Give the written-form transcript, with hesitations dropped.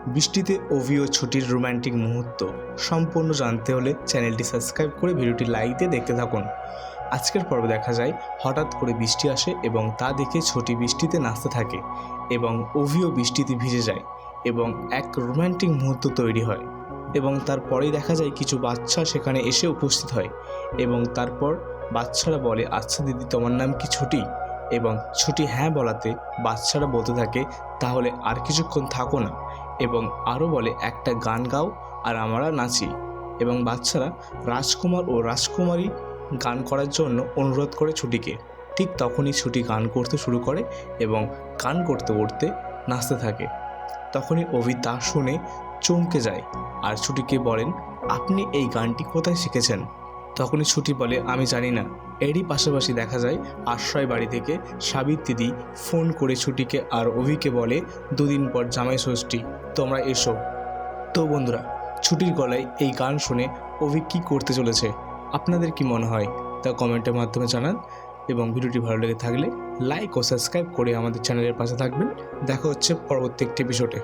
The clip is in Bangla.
বৃষ্টিতে অভি ও ছুটির রোম্যান্টিক মুহূর্ত সম্পূর্ণ জানতে হলে চ্যানেলটি সাবস্ক্রাইব করে ভিডিওটি লাইক দিয়ে দেখতে থাকুন। আজকের পর্বে দেখা যায় হঠাৎ করে বৃষ্টি আসে এবং তা দেখে ছুটি বৃষ্টিতে নাচতে থাকে এবং অভিও বৃষ্টিতে ভিজে যায় এবং এক রোম্যান্টিক মুহূর্ত তৈরি হয়। এবং তারপরেই দেখা যায় কিছু বাচ্চা সেখানে এসে উপস্থিত হয় এবং তারপর বাচ্চারা বলে, আচ্ছা দিদি, তোমার নাম কি ছুটি? এবং ছুটি হ্যাঁ বলাতে বাচ্চারা বলতে থাকে, তাহলে আর কিছুক্ষণ থাকো না, এবং আরও বলে একটা গান গাও আর আমরা নাচি। এবং বাচ্চারা রাজকুমার ও রাজকুমারী গান করার জন্য অনুরোধ করে ছুটিকে। ঠিক তখনই ছুটি গান করতে শুরু করে এবং গান করতে করতে নাচতে থাকে। তখনই অভি তা শুনে চমকে যায় আর ছুটিকে বলেন, আপনি এই গানটি কোথায় শিখেছেন? তখনই ছুটি বলে, আমি জানি না। এরই পাশাপাশি দেখা যায় আশ্রয় বাড়ি থেকে সাবিত্রী ফোন করে ছুটিকে আর অভিকে বলে, দুদিন পর জামাই ষষ্ঠী, তোমরা এসো। তো বন্ধুরা, ছুটির গলায় এই গান শুনে অভি কী করতে চলেছে আপনাদের কি মনে হয় তা কমেন্টের মাধ্যমে জানান, এবং ভিডিওটি ভালো লেগে থাকলে লাইক ও সাবস্ক্রাইব করে আমাদের চ্যানেলের পাশে থাকবেন। দেখা হচ্ছে পরবর্তী একটি এপিসোডে।